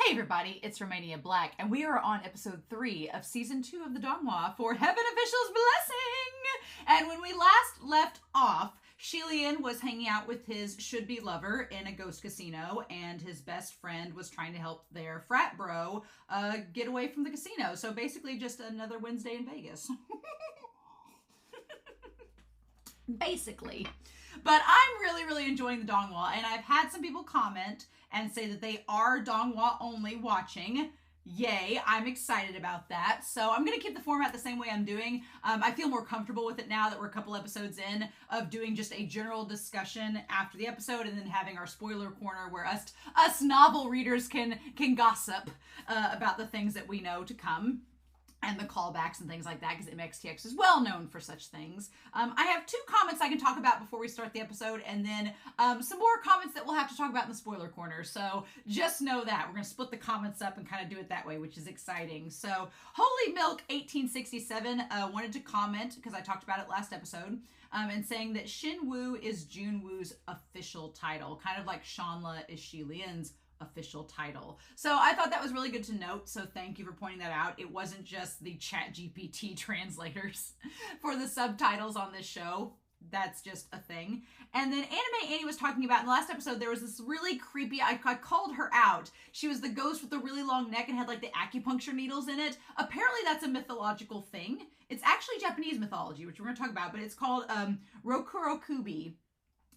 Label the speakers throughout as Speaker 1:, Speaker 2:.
Speaker 1: Hey everybody, it's Romania Black, and we are on episode 3 of season 2 of the Donghua for Heaven Official's Blessing. And when we last left off, Xie Lian was hanging out with his should-be lover in a ghost casino, and his best friend was trying to help their frat bro get away from the casino. So basically just another Wednesday in Vegas. Basically. But I'm really enjoying the Donghua, and I've had some people comment and say that they are Donghua only watching. Yay, I'm excited about that. So I'm going to keep the format the same way I'm doing. I feel more comfortable with it now that we're a couple episodes in, of doing just a general discussion after the episode and then having our spoiler corner where us novel readers can gossip about the things that we know to come. And the callbacks and things like that, because MXTX is well known for such things. I have 2 comments I can talk about before we start the episode, and then some more comments that we'll have to talk about in the spoiler corner. So just know that. We're going to split the comments up and kind of do it that way, which is exciting. So Holy Milk 1867 wanted to comment, because I talked about it last episode, and saying that Xin Wu is Jun Wu's official title, kind of like Shanla is Xie Lian's official title. So I thought that was really good to note, so thank you for pointing that out. It wasn't just the ChatGPT translators for the subtitles on this show. That's just a thing. And then Anime Annie was talking about in the last episode, there was this really creepy, I called her out. She was the ghost with the really long neck and had like the acupuncture needles in it. Apparently that's a mythological thing. It's actually Japanese mythology, which we're going to talk about, but it's called Rokurokubi.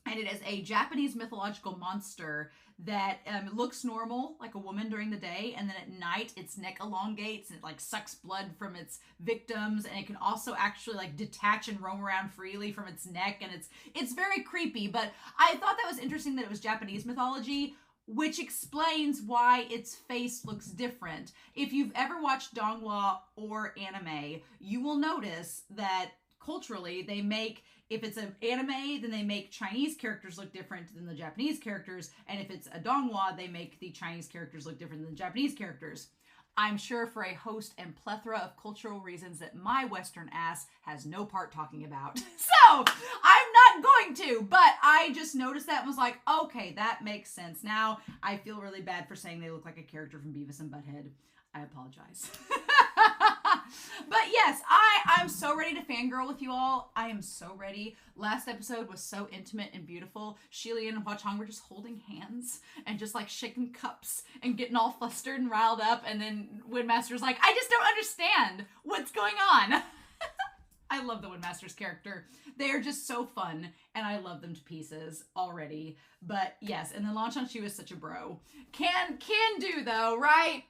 Speaker 1: And it is a Japanese mythological monster that looks normal, like a woman during the day, and then at night its neck elongates and it like sucks blood from its victims, and it can also actually like detach and roam around freely from its neck, and it's very creepy. But I thought that was interesting that it was Japanese mythology, which explains why its face looks different. If you've ever watched Donghua or anime, you will notice that culturally they make, if it's an anime, then they make Chinese characters look different than the Japanese characters. And if it's a Donghua, they make the Chinese characters look different than the Japanese characters. I'm sure for a host and plethora of cultural reasons that my Western ass has no part talking about. So I'm not going to, but I just noticed that and was like, okay, that makes sense. Now I feel really bad for saying they look like a character from Beavis and Butthead. I apologize. But yes, I'm so ready to fangirl with you all. I am so ready. Last episode was so intimate and beautiful. Xie Lian and Hua Cheng were just holding hands and just like shaking cups and getting all flustered and riled up. And then Windmaster's like, I just don't understand what's going on. I love the Windmaster's character. They are just so fun, and I love them to pieces already. But yes, and then Lan Shanxu is such a bro. Can do though, right?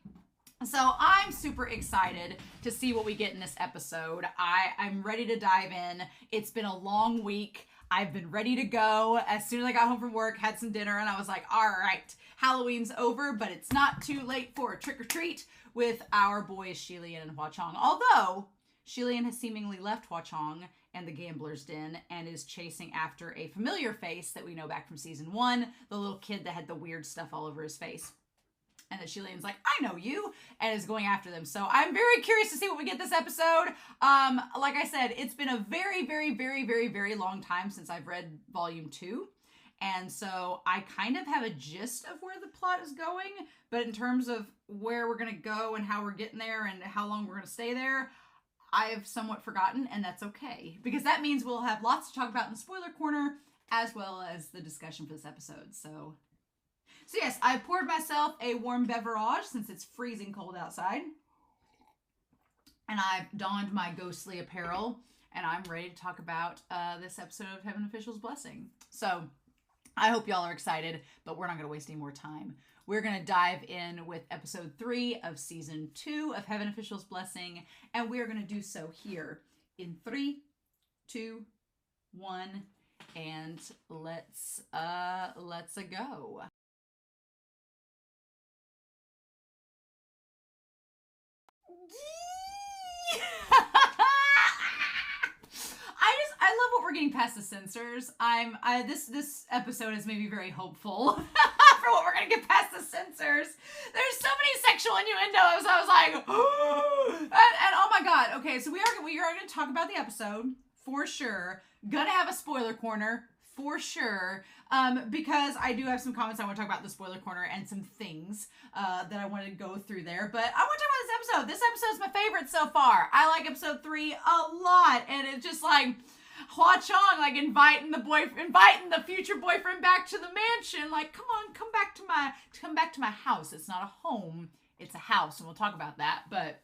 Speaker 1: So I'm super excited to see what we get in this episode. I'm ready to dive in. It's been a long week. I've been ready to go. As soon as I got home from work, had some dinner, and I was like, all right, Halloween's over, but it's not too late for a trick-or-treat with our boys Xie Lian and Hua Cheng. Although, Xie Lian has seemingly left Hua Cheng and the gambler's den and is chasing after a familiar face that we know back from season 1, the little kid that had the weird stuff all over his face. And that Xie Lian's like, I know you, and is going after them. So I'm very curious to see what we get this episode. Like I said, it's been a very long time since I've read volume 2. And so I kind of have a gist of where the plot is going. But in terms of where we're going to go and how we're getting there and how long we're going to stay there, I've somewhat forgotten, and that's okay. Because that means we'll have lots to talk about in the spoiler corner, as well as the discussion for this episode. So yes, I poured myself a warm beverage since it's freezing cold outside. And I've donned my ghostly apparel. And I'm ready to talk about this episode of Heaven Official's Blessing. So I hope y'all are excited, but we're not going to waste any more time. We're going to dive in with episode 3 of season 2 of Heaven Official's Blessing. And we're going to do so here in 3, 2, 1. And let's go. I love what we're getting past the censors. This episode has made me very hopeful for what we're gonna get past the censors. There's so many sexual innuendos. I was like, and oh my god. Okay, so we are gonna talk about the episode for sure. Gonna have a spoiler corner for sure, because I do have some comments I want to talk about in the spoiler corner and some things that I want to go through there. But I want to talk about this episode. This episode is my favorite so far. I like episode 3 a lot, and it's just like Hua Cheng like inviting the future boyfriend back to the mansion. Like, come on, come back to my house. It's not a home, it's a house, and we'll talk about that. But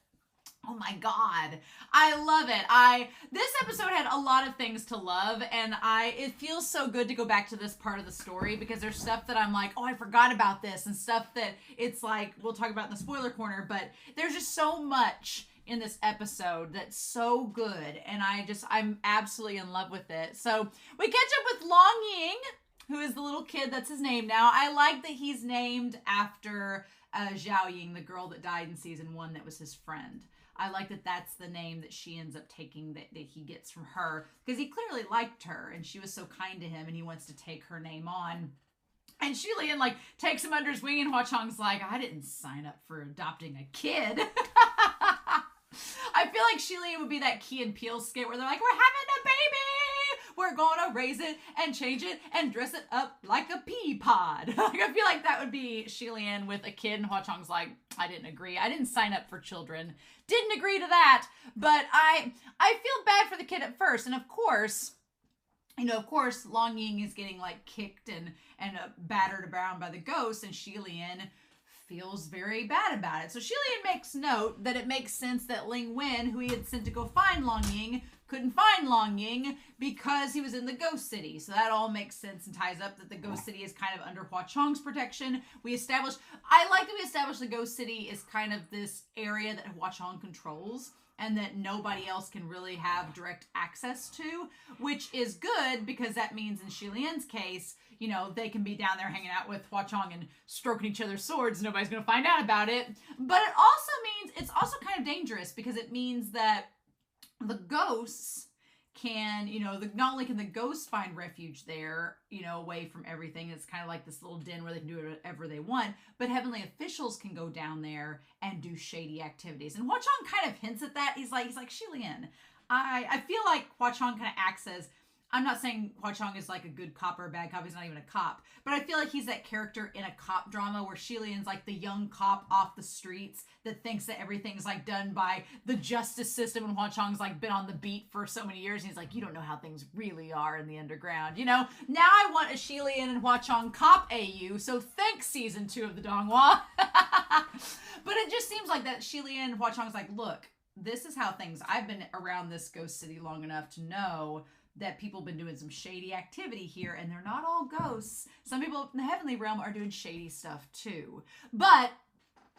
Speaker 1: oh my God, I love it. This episode had a lot of things to love, and it feels so good to go back to this part of the story because there's stuff that I'm like, oh, I forgot about this, and stuff that it's like, we'll talk about in the spoiler corner, but there's just so much in this episode that's so good, and I'm absolutely in love with it. So we catch up with Long Ying, who is the little kid, that's his name now. I like that he's named after Xiao Ying, the girl that died in season 1 that was his friend. I like that that's the name that she ends up taking, that he gets from her, because he clearly liked her and she was so kind to him and he wants to take her name on. And Xie Lian like takes him under his wing, and Hua Cheng's like, I didn't sign up for adopting a kid. I feel like Xie Lian would be that Key and Peele skit where they're like, we're having a baby, we're gonna raise it and change it and dress it up like a pea pod. Like, I feel like that would be Xie Lian with a kid, and Hua Cheng's like, I didn't agree. I didn't sign up for children. Didn't agree to that. But I feel bad for the kid at first. And of course, Long Ying is getting like kicked and battered around by the ghost, and Xie Lian feels very bad about it. So Xie Lian makes note that it makes sense that Ling Wen, who he had sent to go find Long Ying, couldn't find Long Ying because he was in the Ghost City. So that all makes sense and ties up that the Ghost City is kind of under Hua Cheng's protection. I like that we established the Ghost City is kind of this area that Hua Cheng controls and that nobody else can really have direct access to, which is good because that means in Xie Lian's case, they can be down there hanging out with Hua Cheng and stroking each other's swords. Nobody's going to find out about it. But it also means, it's also kind of dangerous because it means that the ghosts can, not only can the ghosts find refuge there, away from everything. It's kind of like this little den where they can do whatever they want, but heavenly officials can go down there and do shady activities. And Hua Cheng kind of hints at that. He's like, Xie Lian, I feel like Hua Cheng kind of acts as, I'm not saying Hua Cheng is like a good cop or a bad cop. He's not even a cop. But I feel like he's that character in a cop drama where Xie Lian's like the young cop off the streets that thinks that everything's like done by the justice system, and Hua Cheng's like been on the beat for so many years. And he's like, you don't know how things really are in the underground. Now I want a Xie Lian and Hua Cheng cop AU. So thanks season 2 of the Donghua. But it just seems like that Xie Lian and Hua Cheng's like, look, this is how things, I've been around this Ghost City long enough to know that people have been doing some shady activity here, and they're not all ghosts. Some people in the heavenly realm are doing shady stuff too. But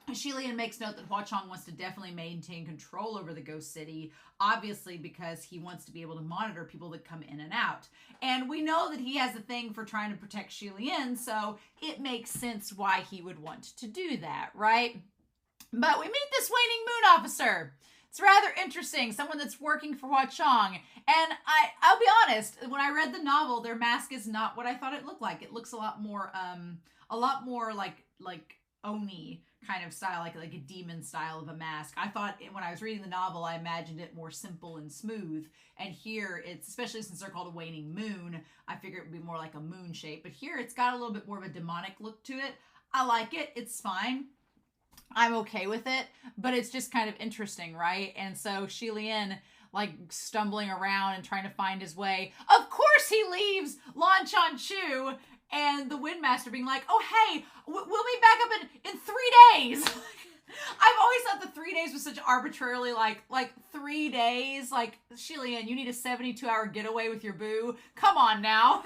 Speaker 1: Xie Lian makes note that Hua Cheng wants to definitely maintain control over the Ghost City, obviously because he wants to be able to monitor people that come in and out. And we know that he has a thing for trying to protect Xie Lian, so it makes sense why he would want to do that, right? But we meet this waning moon officer. It's rather interesting, someone that's working for Hua Cheng. And I'll be honest, when I read the novel, their mask is not what I thought it looked like. It looks a lot more like Oni kind of style, like a demon style of a mask. I thought when I was reading the novel, I imagined it more simple and smooth. And here it's, especially since they're called a waning moon, I figure it would be more like a moon shape. But here it's got a little bit more of a demonic look to it. I like it. It's fine. I'm okay with it, but it's just kind of interesting, right? And so Xie Lian, like stumbling around and trying to find his way. Of course he leaves Lan Chu and the Windmaster being like, oh, hey, we'll be back up in 3 days. I've always thought the 3 days was such arbitrarily like 3 days. Like, Xie Lian, you need a 72-hour getaway with your boo. Come on now.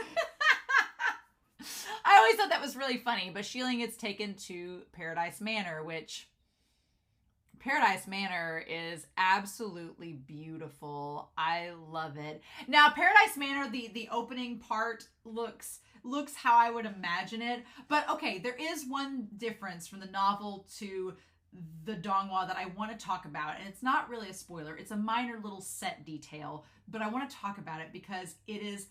Speaker 1: I always thought that was really funny, but Xie Lian gets taken to Paradise Manor, which Paradise Manor is absolutely beautiful. I love it. Now, Paradise Manor, the opening part looks how I would imagine it, but okay, there is one difference from the novel to the Donghua that I want to talk about, and it's not really a spoiler. It's a minor little set detail, but I want to talk about it because it is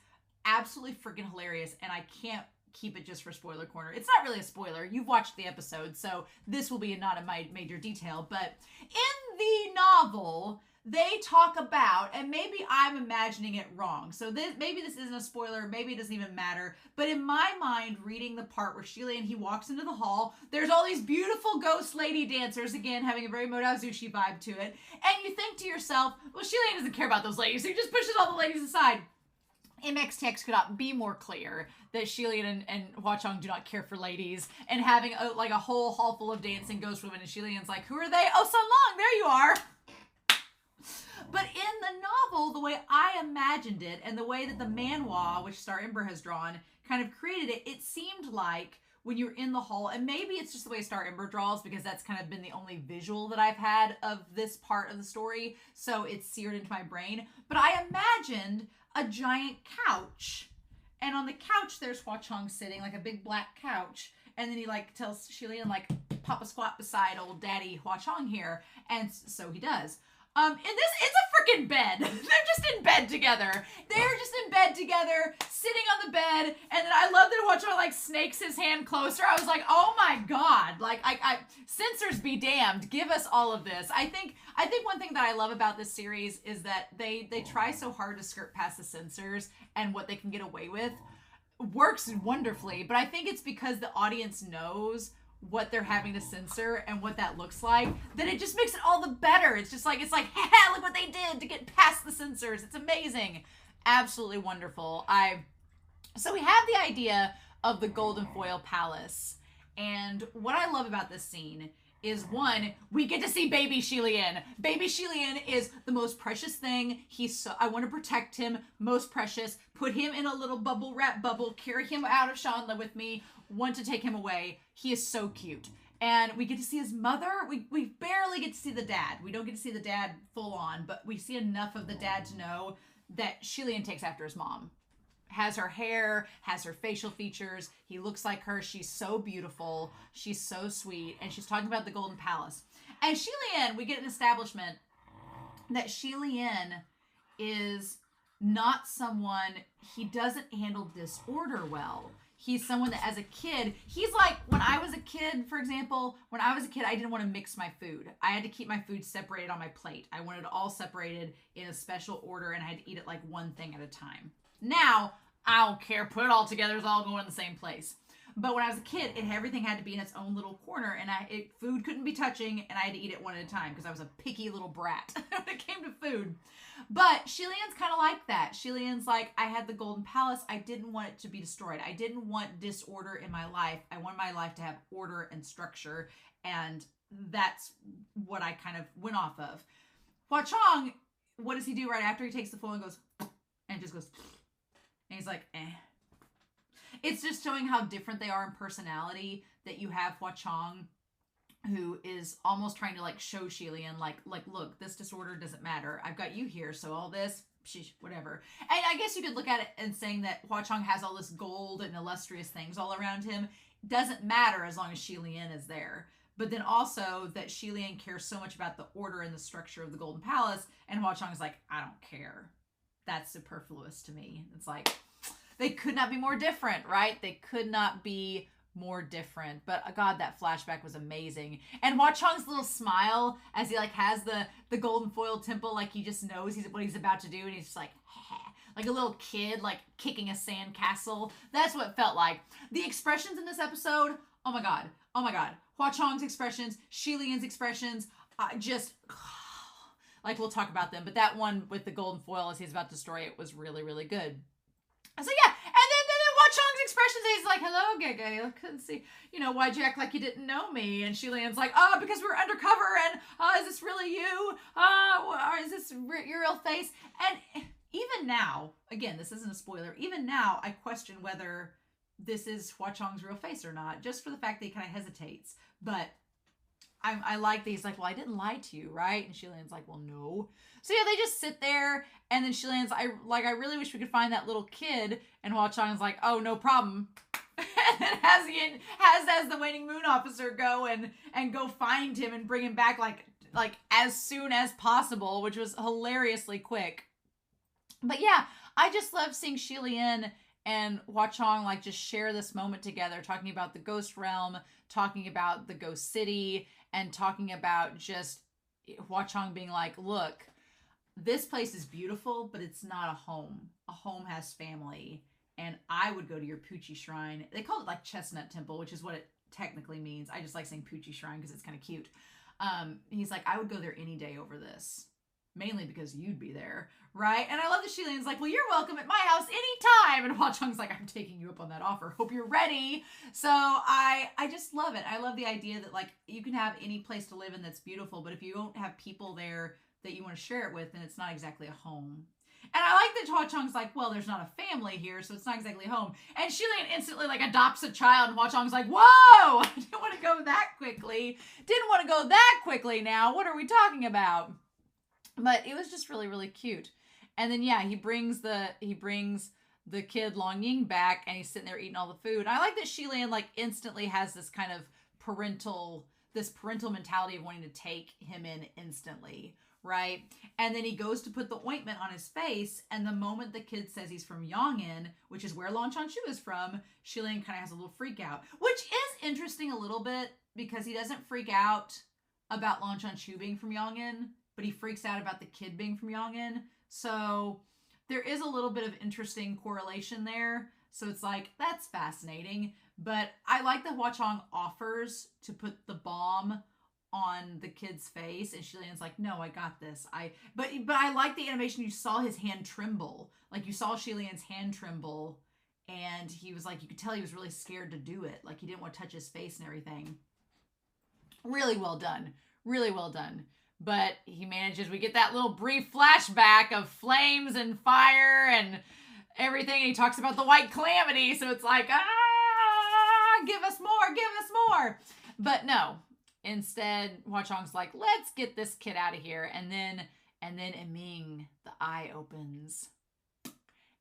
Speaker 1: absolutely freaking hilarious, and I can't keep it just for spoiler corner. It's not really a spoiler. You've watched the episode, so this will be not a major detail. But in the novel, they talk about, and maybe I'm imagining it wrong, so maybe this isn't a spoiler, maybe it doesn't even matter, but in my mind, reading the part where Xie Lian, he walks into the hall, there's all these beautiful ghost lady dancers, again, having a very Modazushi vibe to it, and you think to yourself, well, Xie Lian doesn't care about those ladies, so he just pushes all the ladies aside. MX text could not be more clear that Xie Lian and Hua Cheng do not care for ladies, and having a whole hall full of dancing ghost women, and Xie Lian's like, who are they? Oh, Sun Long, there you are. But in the novel, the way I imagined it, and the way that the manhwa, which Star Ember has drawn, kind of created it, it seemed like when you're in the hall, and maybe it's just the way Star Ember draws, because that's kind of been the only visual that I've had of this part of the story, so it's seared into my brain, but I imagined a giant couch, and on the couch there's Hua Cheng sitting, like a big black couch, and then he like tells Xie Lian, like, pop a squat beside old daddy Hua Cheng here, and so he does. In this, it's a freaking bed. They're just in bed together. They're just in bed together, sitting on the bed, and then I love that Hua Cheng like snakes his hand closer. I was like, oh my god, like I censors be damned. Give us all of this. I think one thing that I love about this series is that they try so hard to skirt past the censors and what they can get away with. Works wonderfully, but I think it's because the audience knows what they're having to censor and what that looks like, that it just makes it all the better. It's like, haha, look what they did to get past the censors. It's amazing. Absolutely wonderful. So we have the idea of the Golden Foil Palace. And what I love about this scene is, one, we get to see baby Xie Lian. Baby Xie Lian is the most precious thing. I want to protect him, most precious. Put him in a little bubble wrap bubble, carry him out of Shanla with me, want to take him away. He is so cute. And we get to see his mother. We barely get to see the dad. We don't get to see the dad full on, but we see enough of the dad to know that Xie Lian takes after his mom. Has her hair, has her facial features. He looks like her. She's so beautiful. She's so sweet. And she's talking about the Golden Palace. And Xie Lian, we get an establishment that Xie Lian is not someone, he doesn't handle disorder well. He's someone that as a kid, he's like, when I was a kid, for example, I didn't want to mix my food. I had to keep my food separated on my plate. I wanted it all separated in a special order, and I had to eat it like one thing at a time. Now, I don't care. Put it all together. It's all going in the same place. But when I was a kid, everything had to be in its own little corner, and food couldn't be touching, and I had to eat it one at a time because I was a picky little brat when it came to food. But Xie Lian's kind of like that. Xie Lian's like, I had the Golden Palace. I didn't want it to be destroyed. I didn't want disorder in my life. I want my life to have order and structure, and that's what I kind of went off of. Hua Cheng, what does he do right after he takes the foil and goes, and just goes, and he's like, eh. It's just showing how different they are in personality, that you have Hua Cheng, who is almost trying to like show Xie Lian, like, look, this disorder doesn't matter. I've got you here, so all this, whatever. And I guess you could look at it and saying that Hua Cheng has all this gold and illustrious things all around him. Doesn't matter as long as Xie Lian is there. But then also that Xie Lian cares so much about the order and the structure of the Golden Palace, and Hua Cheng is like, I don't care. That's superfluous to me. It's like, they could not be more different, right? They could not be more different. But God, that flashback was amazing. And Hua Cheng's little smile as he like has the golden foil temple, like he just knows what he's about to do, and he's just like, like a little kid like kicking a sand castle. That's what it felt like. The expressions in this episode, oh my god, oh my god. Hua Cheng's expressions, Xie Lian's expressions, just like, we'll talk about them, but that one with the golden foil as he's about to destroy it was really, really good. So yeah, and then Hua Cheng's expressions, he's like, hello, Gege, I couldn't see, why'd you act like you didn't know me? And Xie Lian's like, because we're undercover, and is this really you? Is this your real face? And even now, again, this isn't a spoiler, even now, I question whether this is Hua Cheng's real face or not, just for the fact that he kind of hesitates. But I like that he's like, well, I didn't lie to you, right? And Xie Lian's like, well, no. So yeah, they just sit there, and then Xie Lian's I really wish we could find that little kid, and Hua Cheng's like, oh, no problem. And then has the Waning Moon officer go and go find him and bring him back like as soon as possible, which was hilariously quick. But yeah, I just love seeing Xie Lian and Hua Cheng like just share this moment together, talking about the ghost realm, talking about the ghost city, and talking about just Hua Cheng being like, look, this place is beautiful, but it's not a home. A home has family. And I would go to your Poochie Shrine. They call it like Chestnut Temple, which is what it technically means. I just like saying Poochie Shrine because it's kind of cute. He's like, I would go there any day over this. Mainly because you'd be there, right? And I love that Xie Lian's like, well, you're welcome at my house anytime. And Hua Cheng's like, I'm taking you up on that offer. Hope you're ready. So I just love it. I love the idea that like you can have any place to live in that's beautiful, but if you don't have people there that you want to share it with, then it's not exactly a home. And I like that Hua Cheng's like, well, there's not a family here, so it's not exactly home. And Xie Lian instantly like adopts a child, and Hua Cheng's like, whoa, I didn't want to go that quickly. Didn't want to go that quickly now. What are we talking about? But it was just really, really cute. And then, yeah, he brings the kid Long Ying back, and he's sitting there eating all the food. I like that Xie Lian like instantly has this kind of parental mentality of wanting to take him in instantly, right? And then he goes to put the ointment on his face, and the moment the kid says he's from Yong'an, which is where Lan Chanshu is from, Xie Lian kind of has a little freak out, which is interesting a little bit because he doesn't freak out about Lan Chanshu being from Yong'an, but he freaks out about the kid being from Yong'an. So there is a little bit of interesting correlation there. So it's like, that's fascinating. But I like that Hua Cheng offers to put the balm on the kid's face, and Xie Lian's like, no, I got this. But I like the animation. You saw his hand tremble. Like you saw Xie Lian's hand tremble, and he was like, you could tell he was really scared to do it. Like he didn't want to touch his face and everything. Really well done. Really well done. But he manages, we get that little brief flashback of flames and fire and everything. And he talks about the white calamity. So it's like, give us more. But no, instead, Hua Cheng's like, let's get this kid out of here. And then Eming, the eye opens.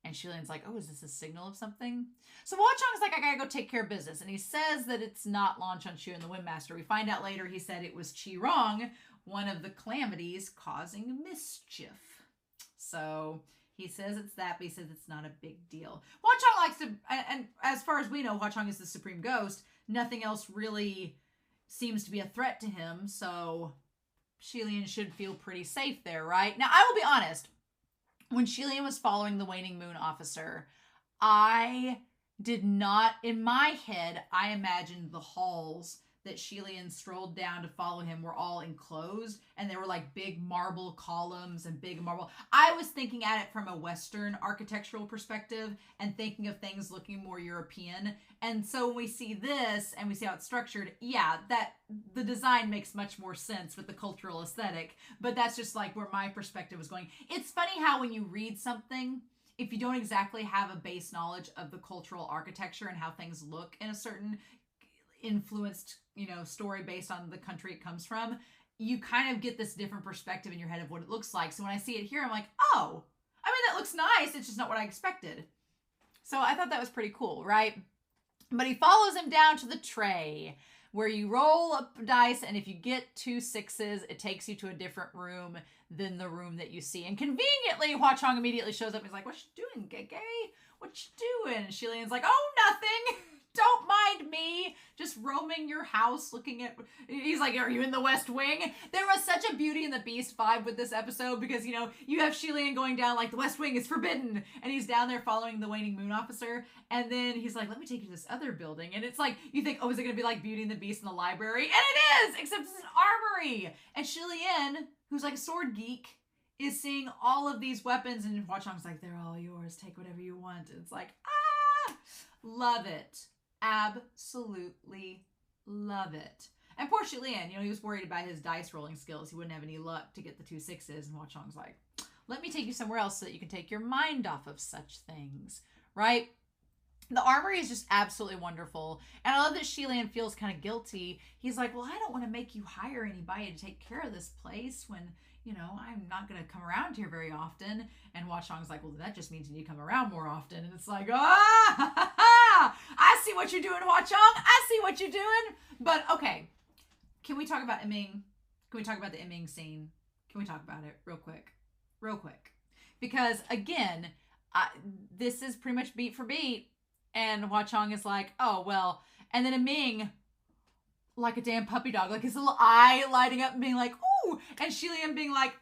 Speaker 1: And Xie Lian's like, oh, is this a signal of something? So Hua Cheng's like, I gotta go take care of business. And he says that it's not Lan Chanshu and the Wind Master. We find out later he said it was Qi Rong, one of the calamities causing mischief. So he says it's that, but he says it's not a big deal. Hua Cheng likes to, and as far as we know, Hua Cheng is the supreme ghost. Nothing else really seems to be a threat to him. So Xie Lian should feel pretty safe there, right? Now, I will be honest. When Xie Lian was following the Waning Moon officer, I did not, in my head, I imagined the halls that Xie Lian strolled down to follow him were all enclosed, and there were like big marble columns and big marble. I was thinking at it from a Western architectural perspective and thinking of things looking more European. And so when we see this and we see how it's structured, yeah, that the design makes much more sense with the cultural aesthetic, but that's just like where my perspective was going. It's funny how when you read something, if you don't exactly have a base knowledge of the cultural architecture and how things look in a certain influenced, story based on the country it comes from, you kind of get this different perspective in your head of what it looks like. So when I see it here, I'm like, oh, I mean, that looks nice. It's just not what I expected. So I thought that was pretty cool, right? But he follows him down to the tray where you roll up dice, and if you get 2 6s, it takes you to a different room than the room that you see. And conveniently, Hua Cheng immediately shows up. He's like, what you doing, Gege? What you doing? And Xie Lian's like, oh, nothing. Don't mind me. Just roaming your house, looking at... He's like, are you in the West Wing? There was such a Beauty and the Beast vibe with this episode because, you have Xie Lian going down like, the West Wing is forbidden. And he's down there following the Waning Moon officer. And then he's like, let me take you to this other building. And it's like, you think, oh, is it going to be like Beauty and the Beast in the library? And it is, except it's an armory. And Xie Lian, who's like a sword geek, is seeing all of these weapons. And Hua Cheng's like, they're all yours. Take whatever you want. And it's like, love it. Absolutely love it. And poor Xie Lian, he was worried about his dice rolling skills. He wouldn't have any luck to get the 2 6s. And Hua Cheng's like, let me take you somewhere else so that you can take your mind off of such things, right? The armory is just absolutely wonderful. And I love that Xie Lian feels kind of guilty. He's like, well, I don't want to make you hire anybody to take care of this place when, I'm not going to come around here very often. And Hua Cheng's like, well, that just means you need to come around more often. And it's like, I see what you're doing, Hua Cheng. I see what you're doing. But okay, can we talk about Eming? Can we talk about the Eming scene? Can we talk about it real quick? Real quick. Because again, this is pretty much beat for beat. And Hua Cheng is like, oh, well. And then Eming, like a damn puppy dog, like his little eye lighting up and being like, ooh. And Xie Lian being like,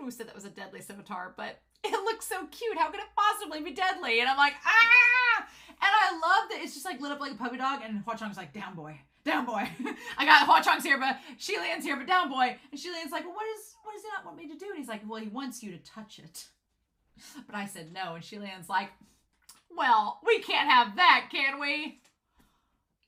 Speaker 1: Junwoo said that was a deadly scimitar, but it looks so cute. How could it possibly be deadly? And I'm like, ah! And I love that it's just like lit up like a puppy dog. And Hua Cheng's like, down boy, down boy. I got Hua Cheng's here, but Xie Lian's here, but down boy. And Xie Lian's like, well, what does he not want me to do? And he's like, well, he wants you to touch it. But I said no. And Xie Lian's like, well, we can't have that, can we?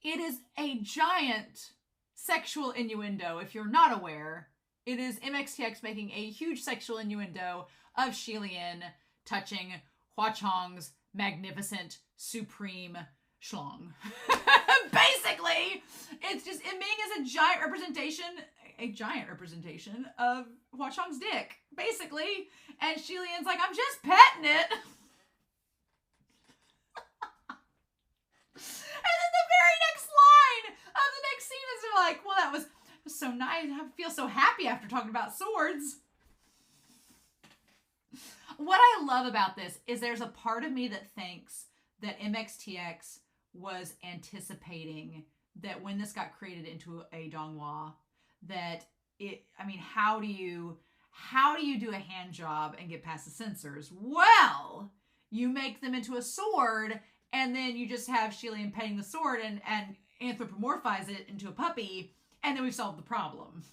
Speaker 1: It is a giant sexual innuendo. If you're not aware, it is MXTX making a huge sexual innuendo of Xie Lian touching Hua Cheng's magnificent, supreme schlong. Basically, it's just it being as a giant representation of Hua Cheng's dick, basically. And Xie Lian's like, I'm just petting it. And then the very next line of the next scene is they're like, well, that was so nice. I feel so happy after talking about swords. What I love about this is there's a part of me that thinks that MXTX was anticipating that when this got created into a donghua, that how do you do a hand job and get past the censors? Well, you make them into a sword, and then you just have Xie Lian petting the sword and anthropomorphize it into a puppy, and then we've solved the problem.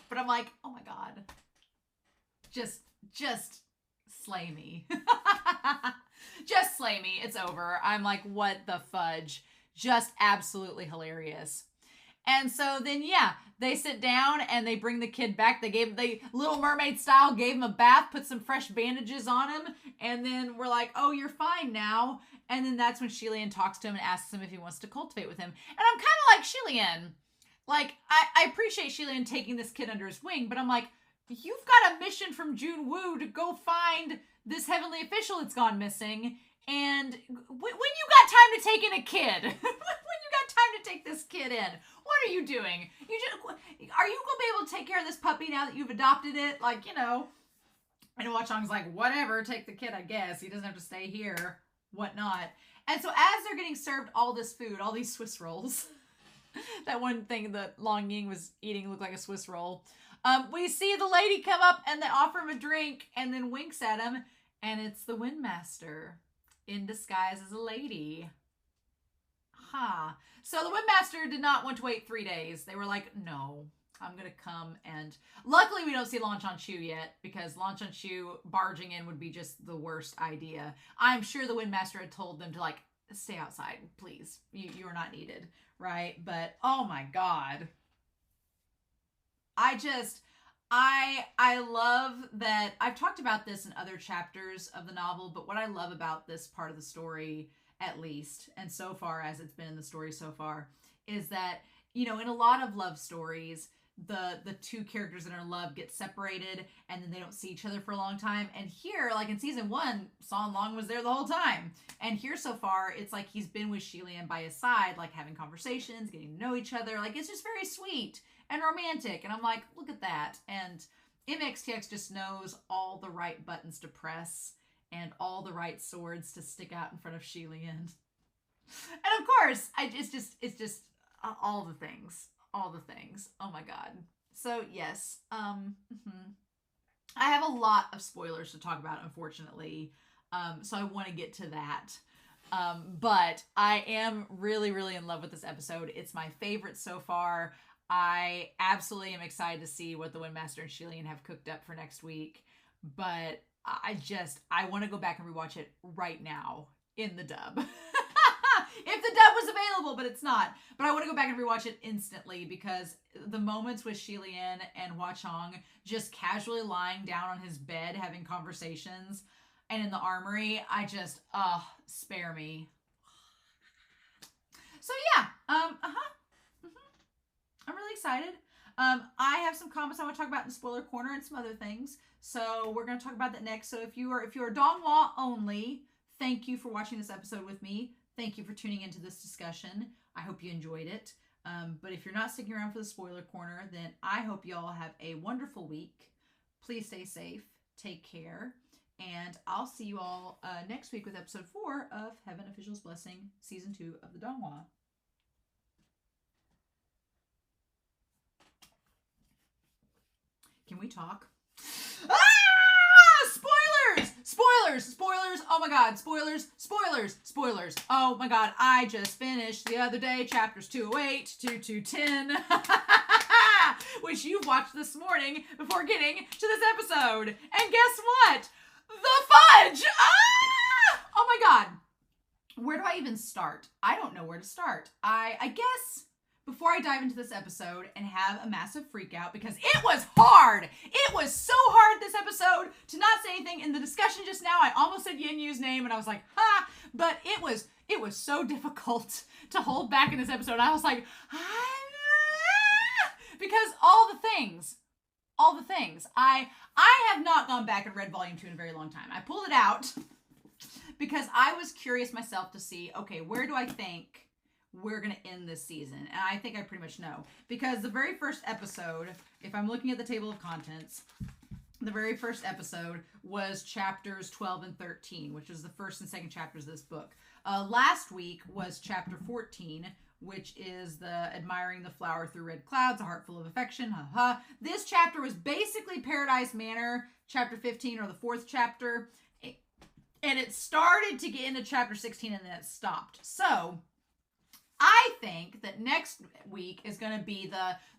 Speaker 1: But I'm like, oh my God. Just slay me. Just slay me. It's over. I'm like, what the fudge? Just absolutely hilarious. And so then, yeah, they sit down and they bring the kid back. They Little Mermaid style, gave him a bath, put some fresh bandages on him. And then we're like, oh, you're fine now. And then that's when Xie Lian talks to him and asks him if he wants to cultivate with him. And I'm kind of like, Xie Lian, like, I appreciate Xie Lian taking this kid under his wing, but I'm like, you've got a mission from Junwoo to go find this heavenly official that's gone missing. And when you got time to take in a kid, when you got time to take this kid in, what are you doing? Are you going to be able to take care of this puppy now that you've adopted it? Like, you know. And Hua Cheng's like, whatever, take the kid, I guess. He doesn't have to stay here, whatnot. And so as they're getting served all this food, all these Swiss rolls, that one thing that Long Ying was eating looked like a Swiss roll. We see the lady come up and they offer him a drink and then winks at him. And it's the Windmaster in disguise as a lady. So the Windmaster did not want to wait 3 days. They were like, no, I'm going to come. And luckily we don't see Lan Chanchu yet, because Lan Chanchu barging in would be just the worst idea. I'm sure the Windmaster had told them to, like, stay outside, please. You are not needed, right? But, oh my God. I love that. I've talked about this in other chapters of the novel, but what I love about this part of the story, at least, and so far as it's been in the story so far, is that, you know, in a lot of love stories, the two characters that are in love get separated and then they don't see each other for a long time. And here, like in season 1, San Long was there the whole time. And here so far, it's like he's been with Xie Lian by his side, like having conversations, getting to know each other. Like, it's just very sweet and romantic. And I'm like, look at that. And MXTX just knows all the right buttons to press and all the right swords to stick out in front of Xie Lian. And of course, it's just all the things. All the things. Oh my God. So yes, I have a lot of spoilers to talk about, unfortunately. So I want to get to that. But I am really, really in love with this episode. It's my favorite so far. I absolutely am excited to see what the Windmaster and Xie Lian have cooked up for next week. But I want to go back and rewatch it right now in the dub. If the dub was available, but it's not. But I want to go back and rewatch it instantly, because the moments with Xie Lian and Hua Cheng just casually lying down on his bed having conversations, and in the armory, I just, spare me. So yeah, I'm really excited. I have some comments I want to talk about in the spoiler corner and some other things. So we're going to talk about that next. So if you are donghua only, thank you for watching this episode with me. Thank you for tuning into this discussion. I hope you enjoyed it. But if you're not sticking around for the spoiler corner, then I hope you all have a wonderful week. Please stay safe. Take care. And I'll see you all next week with episode 4 of Heaven Official's Blessing, season 2 of the donghua. Can we talk? Spoilers. Oh my god. Spoilers. Oh my god. I just finished the other day chapters 208 to 210, which you've watched this morning before getting to this episode. And guess what? The fudge. Oh my god. Where do I even start? I don't know where to start. I guess before I dive into this episode and have a massive freak out, because it was hard. It was so hard this episode to not say anything. In the discussion just now, I almost said Yin Yu's name and I was like, ha, but it was so difficult to hold back in this episode. I was like, because all the things. I have not gone back and read volume 2 in a very long time. I pulled it out because I was curious myself to see, okay, where do I think we're going to end this season? And I think I pretty much know. Because the very first episode, if I'm looking at the table of contents, the very first episode was chapters 12 and 13, which was the first and second chapters of this book. Last week was chapter 14, which is the Admiring the Flower Through Red Clouds, A Heart Full of Affection, This chapter was basically Paradise Manor, chapter 15, or the fourth chapter. And it started to get into chapter 16 and then it stopped. So I think that next week is going to be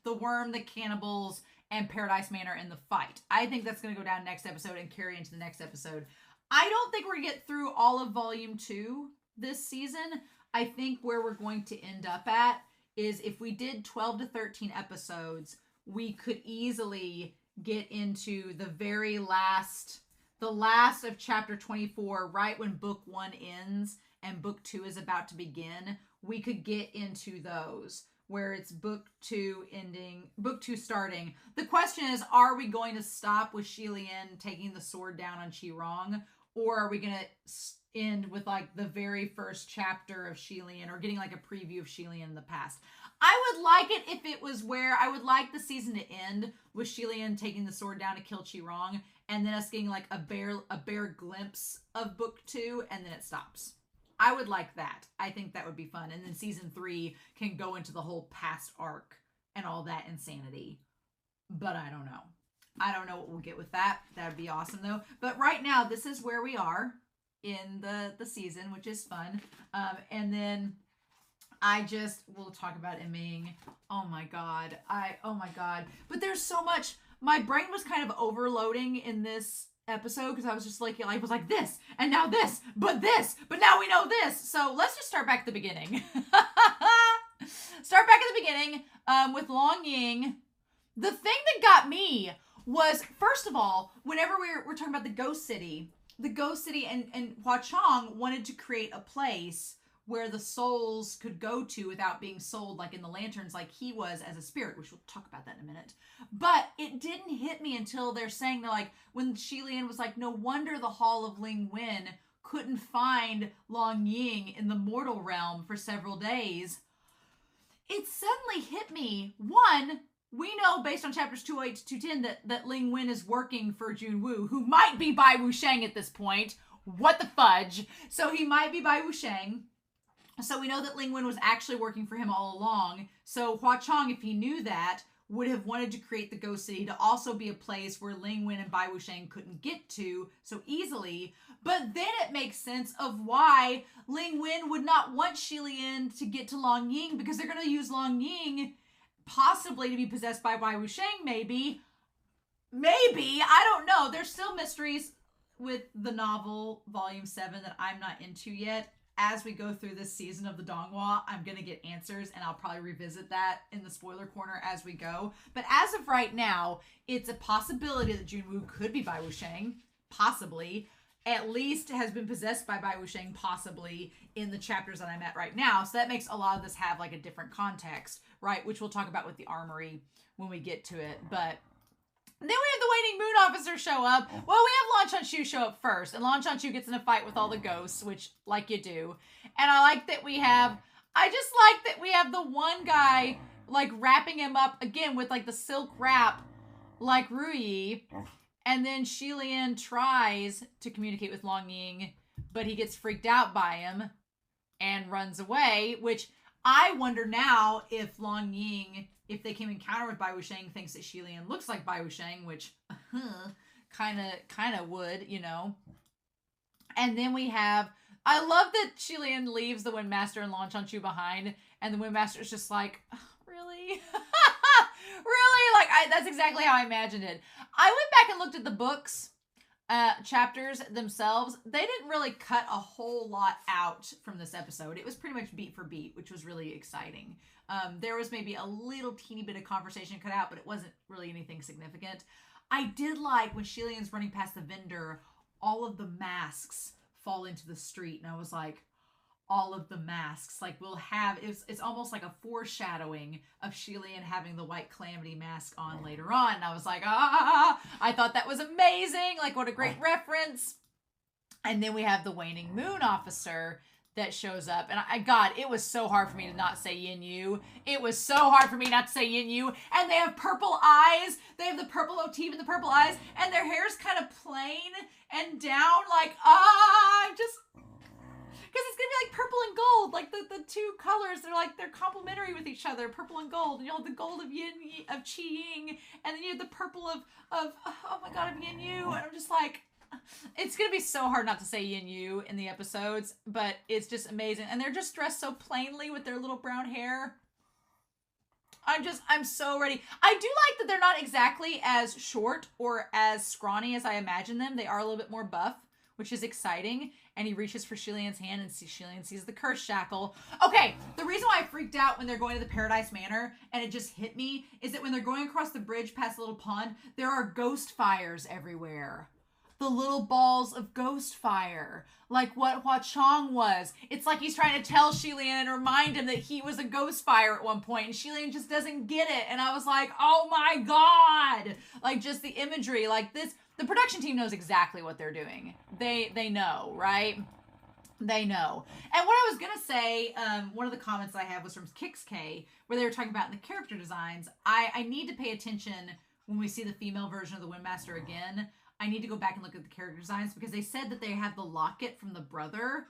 Speaker 1: the worm, the cannibals, and Paradise Manor in the fight. I think that's going to go down next episode and carry into the next episode. I don't think we're going to get through all of volume 2 this season. I think where we're going to end up at is if we did 12 to 13 episodes, we could easily get into the very last, the last of chapter 24, right when book 1 ends and book 2 is about to begin. We could get into those where it's book 2 ending, book 2 starting. The question is, are we going to stop with Xie Lian taking the sword down on Xi Rong, or are we going to end with like the very first chapter of Xie Lian, or getting like a preview of Xie Lian in the past? I would like it if it was where I would like the season to end with Xie Lian taking the sword down to kill Xi Rong, and then us getting like a bare glimpse of book 2, and then it stops. I would like that. I think that would be fun. And then season 3 can go into the whole past arc and all that insanity. But I don't know. I don't know what we'll get with that. That would be awesome though. But right now, this is where we are in the season, which is fun. And then we'll talk about Ming. Oh my God. Oh my God. But there's so much. My brain was kind of overloading in this episode because I was just like, I was like this, and now this, but now we know this. So let's just start back at the beginning. Start back at the beginning with Long Ying. The thing that got me was, first of all, whenever we're talking about the Ghost City and Hua Cheng wanted to create a place where the souls could go to without being sold, like in the lanterns, like he was as a spirit, which we'll talk about that in a minute. But it didn't hit me until they're like, when Xie Lian was like, no wonder the Hall of Ling Wen couldn't find Long Ying in the mortal realm for several days. It suddenly hit me. One, we know based on chapters 208 to 210 that Ling Wen is working for Jun Wu, who might be Bai Wusheng at this point. What the fudge? So he might be Bai Wusheng. So we know that Ling Wen was actually working for him all along. So Hua Cheng, if he knew that, would have wanted to create the Ghost City to also be a place where Ling Wen and Bai Wusheng couldn't get to so easily. But then it makes sense of why Ling Wen would not want Xie Lian to get to Long Ying, because they're going to use Long Ying possibly to be possessed by Bai Wusheng, maybe. Maybe. I don't know. There's still mysteries with the novel, Volume 7, that I'm not into yet. As we go through this season of the Donghua, I'm going to get answers, and I'll probably revisit that in the spoiler corner as we go. But as of right now, it's a possibility that Jun Wu could be Bai Wusheng, possibly. At least has been possessed by Bai Wusheng, possibly, in the chapters that I'm at right now. So that makes a lot of this have like a different context, right? Which we'll talk about with the armory when we get to it. But then we have the Waiting Moon Officer show up. Well, we have Lan Chanshu show up first. And Lan Chanshu gets in a fight with all the ghosts, which, like you do. And I just like that we have the one guy, like, wrapping him up, again, with, like, the silk wrap, like Ruyi. And then Xie Lian tries to communicate with Long Ying, but he gets freaked out by him and runs away, which I wonder now if Long Ying, if they came encounter with Bai Wusheng, thinks that Xie Lian looks like Bai Wusheng, which kind of would, you know. And then we have, I love that Xie Lian leaves the Windmaster and Lan Chanchu behind, and the Windmaster's just like, "Oh, really? Really? Like, that's exactly how I imagined it. I went back and looked at the books, chapters themselves. They didn't really cut a whole lot out from this episode. It was pretty much beat for beat, which was really exciting. There was maybe a little teeny bit of conversation cut out, but it wasn't really anything significant. I did like when Xie Lian's running past the vendor, all of the masks fall into the street, and I was like, all of the masks, like we'll have, it's almost like a foreshadowing of Xie Lian having the white calamity mask on later on, and I was like, I thought that was amazing, like what a great reference. And then we have the waning moon officer that shows up, and God, it was so hard for me to not say Yin Yu. It was so hard for me not to say Yin Yu. And they have purple eyes. They have the purple motif and the purple eyes, and their hair's kind of plain and down, like, just, because it's gonna be like purple and gold, like the two colors, they're complementary with each other, purple and gold, and you'll have the gold of Yin, of Qi Ying, and then you have the purple of oh my God, of Yin Yu, and I'm just like, it's gonna be so hard not to say Yin Yu in the episodes, but it's just amazing, and they're just dressed so plainly with their little brown hair. I'm so ready. I do like that they're not exactly as short or as scrawny as I imagine them. They are a little bit more buff, which is exciting. And he reaches for Xie Lian's hand, and Xie Lian sees the curse shackle. Okay, the reason why I freaked out when they're going to the Paradise Manor, and it just hit me, is that when they're going across the bridge past the little pond, there are ghost fires everywhere. The little balls of ghost fire, like what Hua Cheng was. It's like he's trying to tell Xie Lian and remind him that he was a ghost fire at one point, and Xie Lian just doesn't get it. And I was like, oh my God! Like, just the imagery, like this. The production team knows exactly what they're doing. They know, right? They know. And what I was going to say, one of the comments I have was from Kix K, where they were talking about in the character designs. I need to pay attention when we see the female version of the Windmaster again. I need to go back and look at the character designs, because they said that they have the locket from the brother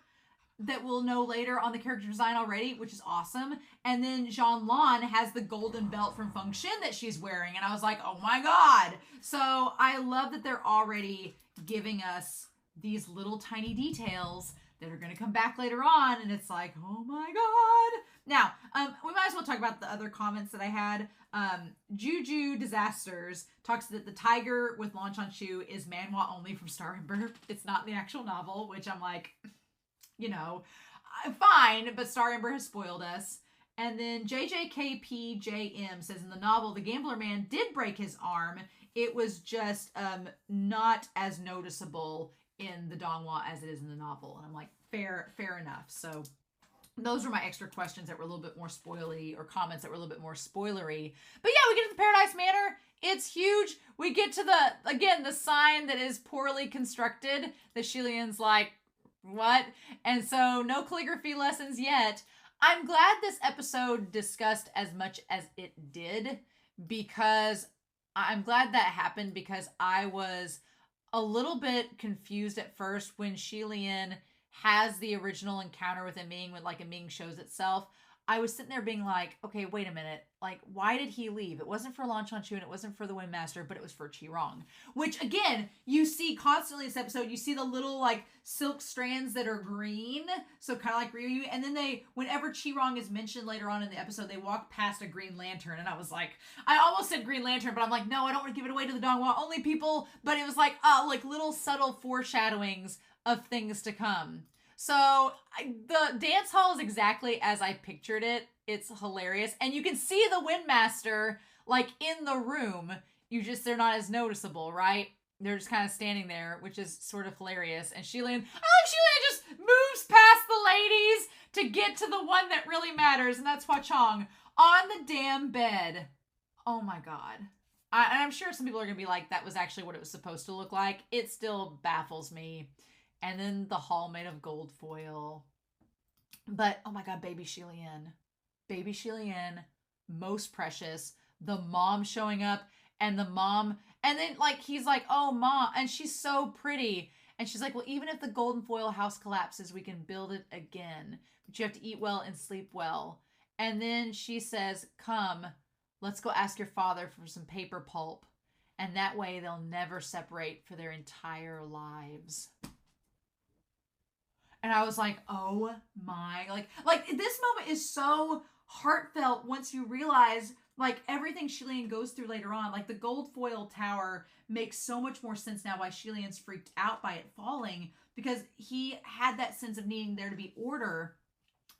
Speaker 1: that we'll know later on the character design already, which is awesome. And then Zhan Lan has the golden belt from Feng Xin that she's wearing. And I was like, oh my God. So I love that they're already giving us these little tiny details that are going to come back later on. And it's like, oh my God. Now, we might as well talk about the other comments that I had. Juju Disasters talks that the tiger with Lan Chanchu is manhwa only from Star Ember. It's not in the actual novel, which I'm like, you know, fine, but Star Ember has spoiled us. And then JJKPJM says in the novel, the gambler man did break his arm. It was just not as noticeable in the Donghua as it is in the novel. And I'm like, fair enough. So those were my extra questions that were a little bit more spoilery, or comments that were a little bit more spoilery. But yeah, we get to the Paradise Manor. It's huge. We get to the sign that is poorly constructed. The Xie Lian's like, what? And so no calligraphy lessons yet. I'm glad this episode discussed as much as it did, because I'm glad that happened, because I was a little bit confused at first when Xie Lian has the original encounter with a Ming, when like a Ming shows itself. I was sitting there being like, okay, wait a minute. Like, why did he leave? It wasn't for Lan Chanchu and it wasn't for the Windmaster, but it was for Qirong. Which, again, you see constantly in this episode. You see the little, like, silk strands that are green. So kind of like Ryu. And then whenever Qirong is mentioned later on in the episode, they walk past a green lantern. And I was like, I almost said green lantern, but I'm like, no, I don't want to give it away to the Donghua only people. But it was like little subtle foreshadowings of things to come. So the dance hall is exactly as I pictured it. It's hilarious. And you can see the Windmaster like in the room. They're not as noticeable, right? They're just kind of standing there, which is sort of hilarious. And I like Xie Lian just moves past the ladies to get to the one that really matters. And that's Hua Cheng on the damn bed. Oh my God. And I'm sure some people are going to be like, that was actually what it was supposed to look like. It still baffles me. And then the hall made of gold foil. But, oh my God, baby Xie Lian. Baby Xie Lian, most precious. The mom showing up, and the mom, and then like, he's like, oh, Mom, and she's so pretty. And she's like, well, even if the golden foil house collapses, we can build it again. But you have to eat well and sleep well. And then she says, come, let's go ask your father for some paper pulp. And that way they'll never separate for their entire lives. And I was like, oh my, like this moment is so heartfelt once you realize like everything Xie Lian goes through later on. Like the gold foil tower makes so much more sense now why Xie Lian's freaked out by it falling, because he had that sense of needing there to be order.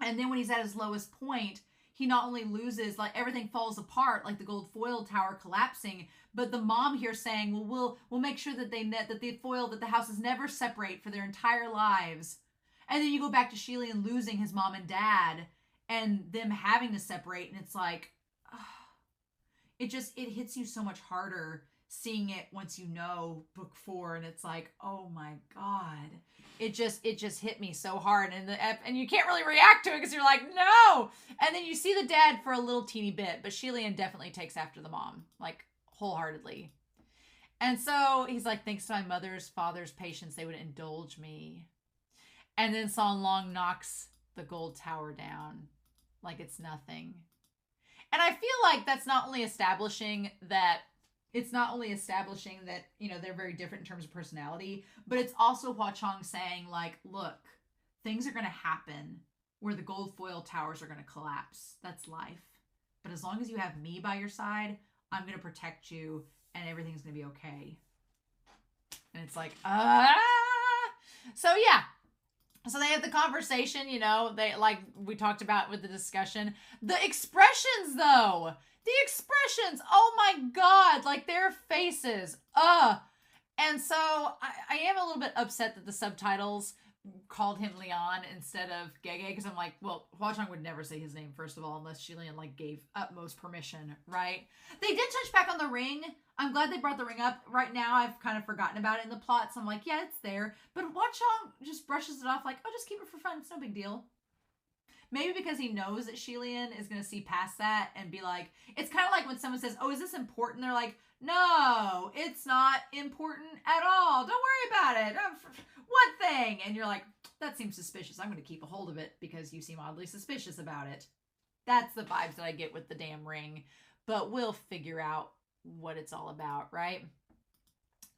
Speaker 1: And then when he's at his lowest point, he not only loses, like everything falls apart, like the gold foil tower collapsing, but the mom here saying, well, we'll make sure that that the houses never separate for their entire lives. And then you go back to Xie Lian losing his mom and dad and them having to separate. And it's like, it hits you so much harder seeing it once you know book 4. And it's like, oh my God, it just hit me so hard. And you can't really react to it because you're like, no. And then you see the dad for a little teeny bit, but Xie Lian definitely takes after the mom, like wholeheartedly. And so he's like, thanks to my father's patience, they would indulge me. And then San Long knocks the gold tower down like it's nothing. And I feel like that's not only establishing that, you know, they're very different in terms of personality, but it's also Hua Cheng saying like, look, things are going to happen where the gold foil towers are going to collapse. That's life. But as long as you have me by your side, I'm going to protect you and everything's going to be okay. And it's like, So yeah. So they have the conversation, you know, they like we talked about with the discussion. The expressions though, oh my God, like their faces, And so I am a little bit upset that the subtitles called him Lian instead of Gege, because I'm like, well, Hua Cheng would never say his name, first of all, unless Xie Lian like gave utmost permission, right? They did touch back on the ring. I'm glad they brought the ring up. Right now, I've kind of forgotten about it in the plot, so I'm like, yeah, it's there. But Hua Cheng just brushes it off like, oh, just keep it for fun. It's no big deal. Maybe because he knows that Xie Lian is going to see past that and be like, it's kind of like when someone says, oh, is this important? They're like, no, it's not important at all. Don't worry about it. One thing. And you're like, that seems suspicious. I'm going to keep a hold of it because you seem oddly suspicious about it. That's the vibes that I get with the damn ring. But we'll figure out what it's all about, right?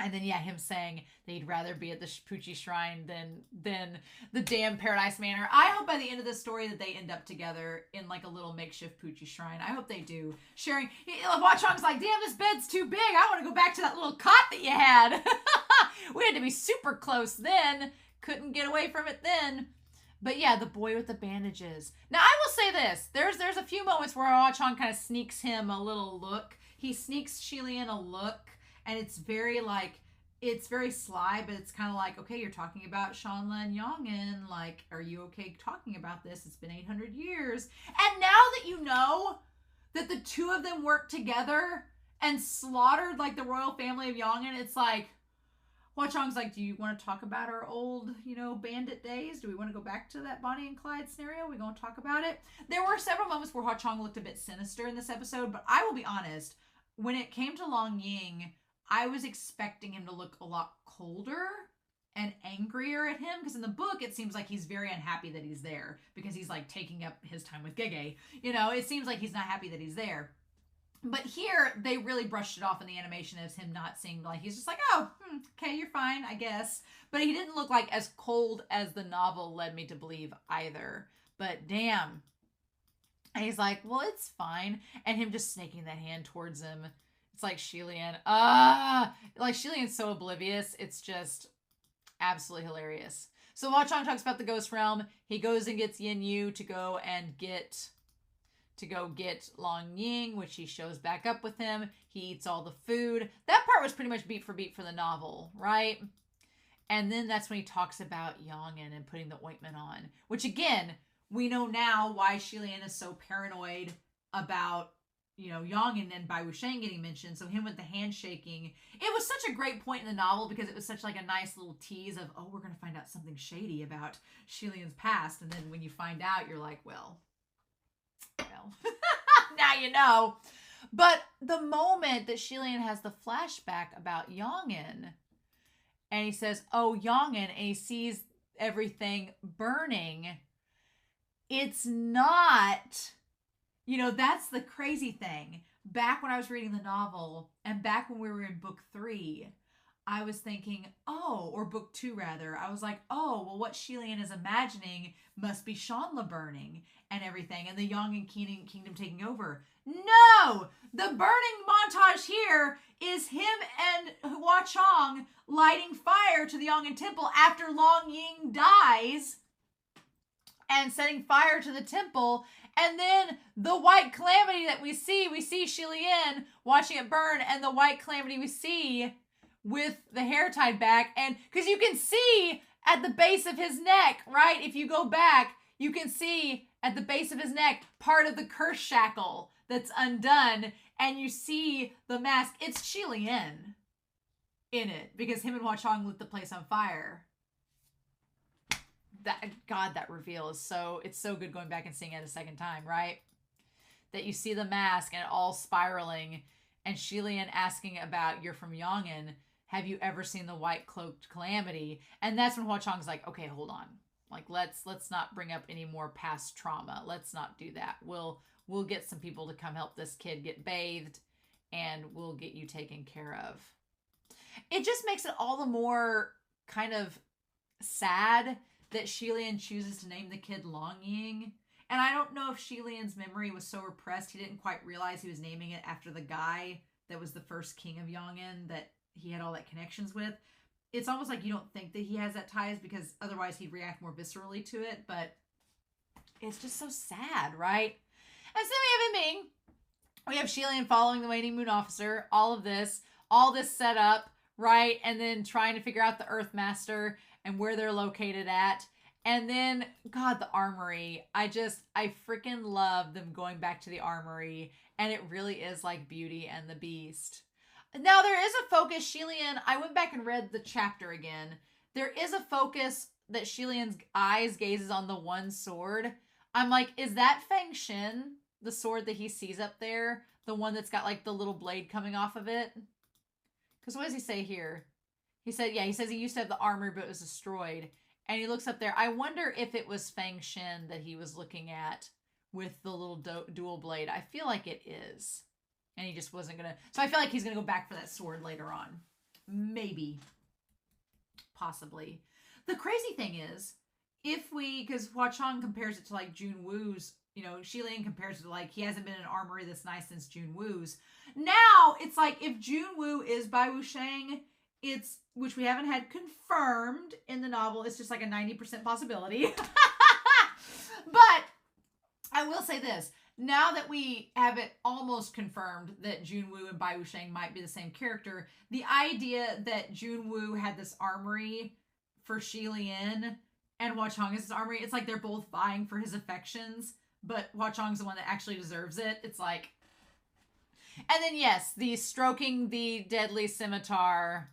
Speaker 1: And then, yeah, him saying that he'd rather be at the Poochie Shrine than the damn Paradise Manor. I hope by the end of this story that they end up together in like a little makeshift Poochie Shrine. I hope they do. Sharing. Hua Cheng's like, damn, this bed's too big. I want to go back to that little cot that you had. We had to be super close then. Couldn't get away from it then. But yeah, the boy with the bandages. Now, I will say this. There's a few moments where Hua Cheng kind of sneaks him a little look. He sneaks Xie Lian a look. And it's very like, it's very sly, but it's kind of like, okay, you're talking about Shanlan Yongin. Like, are you okay talking about this? It's been 800 years. And now that you know that the two of them worked together and slaughtered like the royal family of Yongin, it's like, Hua Cheng's like, do you want to talk about our old, you know, bandit days? Do we want to go back to that Bonnie and Clyde scenario? We going to talk about it? There were several moments where Hua Cheng looked a bit sinister in this episode, but I will be honest, when it came to Long Ying, I was expecting him to look a lot colder and angrier at him, because in the book it seems like he's very unhappy that he's there because he's like taking up his time with Gege. You know, it seems like he's not happy that he's there. But here they really brushed it off in the animation as him not seeing, like he's just like, oh, okay, you're fine, I guess. But he didn't look like as cold as the novel led me to believe either. But damn. And he's like, well, it's fine. And him just snaking that hand towards him. It's like Xie Lian. Like Xie Lian's so oblivious. It's just absolutely hilarious. So Hua Cheng talks about the ghost realm. He goes and gets Yin Yu to go get Long Ying, which he shows back up with him. He eats all the food. That part was pretty much beat for beat for the novel, right? And then that's when he talks about Yongin and putting the ointment on, which again, we know now why Xie Lian is so paranoid about, you know, Yongin and Bai Wusheng getting mentioned. So him with the handshaking, it was such a great point in the novel because it was such like a nice little tease of, oh, we're going to find out something shady about Xie Lian's past. And then when you find out, you're like, well, now you know. But the moment that Xie Lian has the flashback about Yongin, and he says, oh, Yongin, and he sees everything burning, it's not, you know, that's the crazy thing. Back when I was reading the novel and back when we were in book 3, I was thinking, oh, or book 2 rather. I was like, oh, well, what Xie Lian is imagining must be Shanla burning and everything, and the Yongin Kingdom taking over. No! The burning montage here is him and Hua Cheng lighting fire to the Yongin Temple after Long Ying dies and setting fire to the temple. And then the white calamity that we see Xie Lian watching it burn, and the white calamity we see with the hair tied back. And because you can see at the base of his neck, right? If you go back, you can see at the base of his neck part of the curse shackle that's undone, and you see the mask. It's Xie Lian in it because him and Hua Cheng lit the place on fire. That reveal is it's so good going back and seeing it a second time, right? That you see the mask and it all spiraling, and Xie Lian asking about, you're from Yongin, have you ever seen the white cloaked calamity? And that's when Hua Cheng's like, okay, hold on. Like, let's not bring up any more past trauma. Let's not do that. We'll get some people to come help this kid get bathed, and we'll get you taken care of. It just makes it all the more kind of sad that Xie Lian chooses to name the kid Long Ying. And I don't know if Xie Lian's memory was so repressed he didn't quite realize he was naming it after the guy that was the first king of Yongin that he had all that connections with. It's almost like you don't think that he has that ties, because otherwise he'd react more viscerally to it. But it's just so sad, right? And so we have Ming. We have Xie Lian following the Waning Moon Officer. All this set up, right? And then trying to figure out the Earth Master and where they're located at. And then, God, the armory. I freaking love them going back to the armory. And it really is like Beauty and the Beast. Now, there is a focus. Xie Lian, I went back and read the chapter again. There is a focus that Xie Lian's eyes gazes on the one sword. I'm like, is that Feng Xin, the sword that he sees up there? The one that's got like the little blade coming off of it? Because what does he say here? He said, yeah, he says he used to have the armor, but it was destroyed. And he looks up there. I wonder if it was Feng Xin that he was looking at with the little dual blade. I feel like it is. And he just wasn't going to. So I feel like he's going to go back for that sword later on. Maybe. Possibly. The crazy thing is, because Hua Cheng compares it to like Jun Woo's, Xie Lian compares it to like, he hasn't been in an armory this nice since Jun Woo's. Now, it's like if Jun Woo is Bai Wusheng, which we haven't had confirmed in the novel, it's just like a 90% possibility. But I will say this. Now that we have it almost confirmed that Jun Woo and Bai Wusheng might be the same character, the idea that Jun Woo had this armory for Xie Lian and Hua Cheng is his armory, it's like they're both vying for his affections, but Hua Cheng's the one that actually deserves it. It's like... And then, yes, the stroking the deadly scimitar,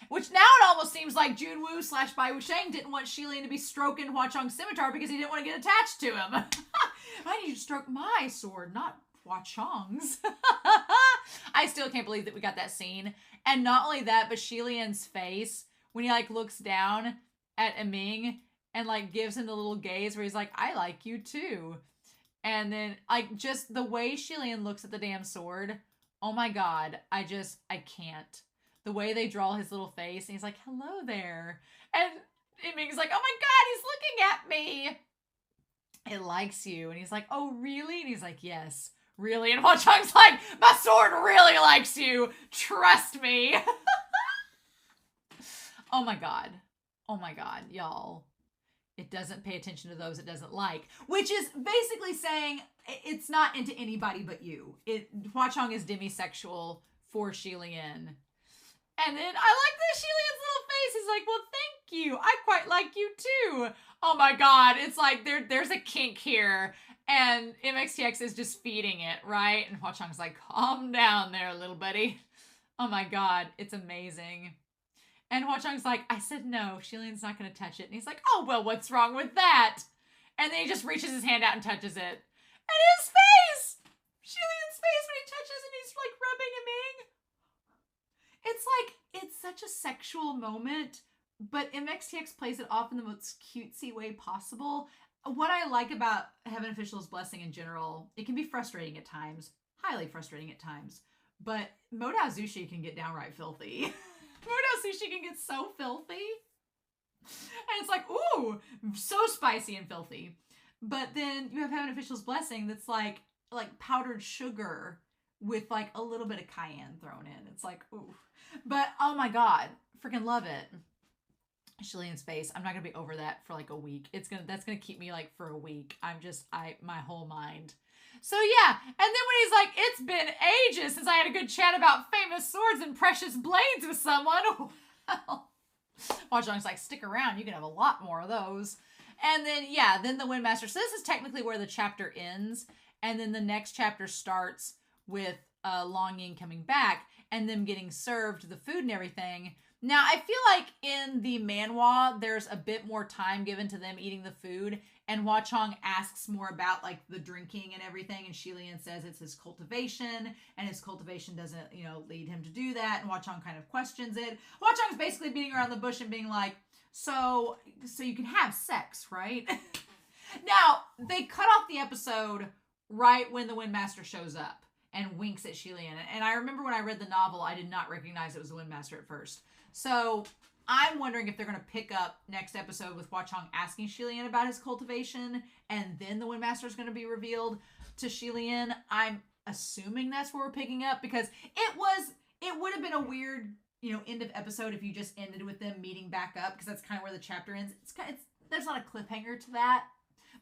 Speaker 1: which now it almost seems like Jun Woo / Bai Wusheng didn't want Xie Lian to be stroking Hua Cheng's scimitar because he didn't want to get attached to him. I need you to stroke my sword, not Hua Cheng's. I still can't believe that we got that scene. And not only that, but Xie Lian's face when he like looks down at Ming and like gives him the little gaze where he's like, I like you too. And then like just the way Xie Lian looks at the damn sword. Oh my God. I can't. The way they draw his little face and he's like, hello there. And Ming's like, oh my God, he's looking at me. It likes you. And he's like, oh, really? And he's like, yes, really. And Hua Cheng's like, my sword really likes you. Trust me. Oh my God. Oh my God, y'all. It doesn't pay attention to those it doesn't like, which is basically saying it's not into anybody but you. Hua Cheng is demisexual for Xie Lian. And then I like the Xie Lian's little face. He's like, well, thank you. I quite like you too. Oh my God. It's like there's a kink here. And MXTX is just feeding it, right? And Hua Cheng's like, calm down there, little buddy. Oh my God. It's amazing. And Hua Cheng's like, I said no. Xie Lian's not going to touch it. And he's like, oh, well, what's wrong with that? And then he just reaches his hand out and touches it. And his face! Xie Lian's face when he touches and he's like rubbing him in. It's like, it's such a sexual moment, but MXTX plays it off in the most cutesy way possible. What I like about Heaven Official's Blessing in general, it can be frustrating at times, highly frustrating at times, but Modao Zushi can get downright filthy. Modao so she can get so filthy. And it's like, ooh, so spicy and filthy. But then you have Heaven Official's Blessing that's like powdered sugar with like a little bit of cayenne thrown in. It's like, ooh. But oh my God, freaking love it. Xie Lian's face. I'm not gonna be over that for like a week. That's gonna keep me like for a week. My whole mind. So yeah, and then when he's like, it's been ages since I had a good chat about famous swords and precious blades with someone. Well, Hua Cheng's like, stick around, you can have a lot more of those. And then, yeah, then the Windmaster. So this is technically where the chapter ends. And then the next chapter starts with Long Ying coming back and them getting served the food and everything. Now, I feel like in the manhwa, there's a bit more time given to them eating the food. And Hua Cheng asks more about like the drinking and everything. And Xie Lian says it's his cultivation. And his cultivation doesn't, lead him to do that. And Hua Cheng kind of questions it. Hua Cheng's basically beating around the bush and being like, so you can have sex, right? Now, they cut off the episode right when the Windmaster shows up and winks at Xie Lian. And I remember when I read the novel, I did not recognize it was the Windmaster at first. So I'm wondering if they're going to pick up next episode with Hua Cheng asking Xie Lian about his cultivation, and then the Windmaster is going to be revealed to Xie Lian. I'm assuming that's where we're picking up, because it would have been a weird, end of episode if you just ended with them meeting back up, because that's kind of where the chapter ends. There's not a cliffhanger to that.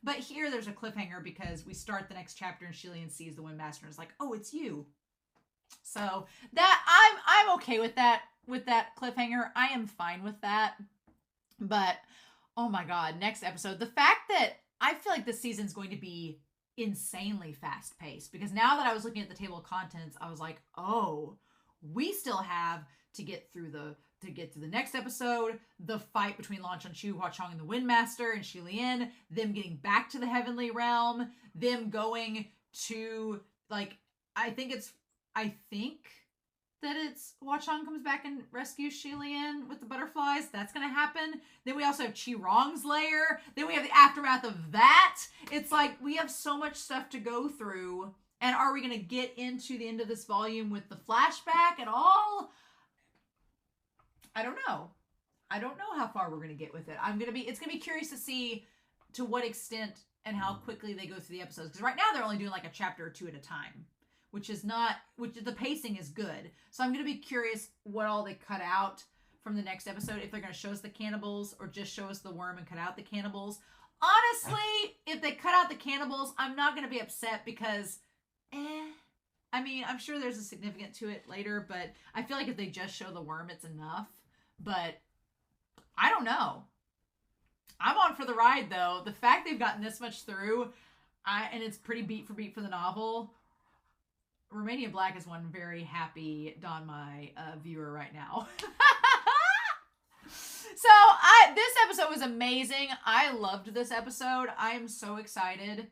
Speaker 1: But here there's a cliffhanger because we start the next chapter and Xie Lian sees the Windmaster and is like, oh, it's you. So that I'm okay with that cliffhanger. I am fine with that. But oh my God, next episode. The fact that I feel like this season's going to be insanely fast paced, because now that I was looking at the table of contents, I was like, oh, we still have to get through the next episode, the fight between Lan Chanchu, Hua Cheng, and the Windmaster, and Xie Lian, them getting back to the Heavenly Realm, them going to, like, I think that it's Hua Cheng comes back and rescues Xie Lian with the butterflies. That's going to happen. Then we also have Qi Rong's lair. Then we have the aftermath of that. It's like we have so much stuff to go through. And are we going to get into the end of this volume with the flashback at all? I don't know. I don't know how far we're going to get with it. It's going to be curious to see to what extent and how quickly they go through the episodes. Because right now they're only doing like a chapter or two at a time, which the pacing is good. So I'm going to be curious what all they cut out from the next episode. If they're going to show us the cannibals or just show us the worm and cut out the cannibals. Honestly, if they cut out the cannibals, I'm not going to be upset because, I mean, I'm sure there's a significance to it later, but I feel like if they just show the worm, it's enough. But I don't know. I'm on for the ride, though. The fact they've gotten this much through, and it's pretty beat for beat for the novel. Romania Black is one very happy Donmai viewer right now. So this episode was amazing. I loved this episode. I am so excited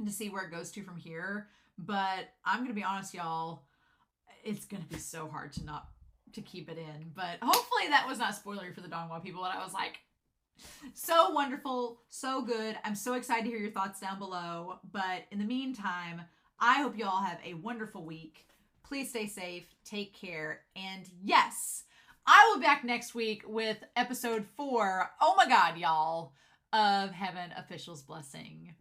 Speaker 1: to see where it goes to from here. But I'm going to be honest, y'all. It's going to be so hard to keep it in. But hopefully that was not spoilery for the Donghua people. And I was like, so wonderful, so good. I'm so excited to hear your thoughts down below. But in the meantime, I hope you all have a wonderful week. Please stay safe, take care, and yes, I will be back next week with episode 4, oh my God, y'all, of Heaven Official's Blessing.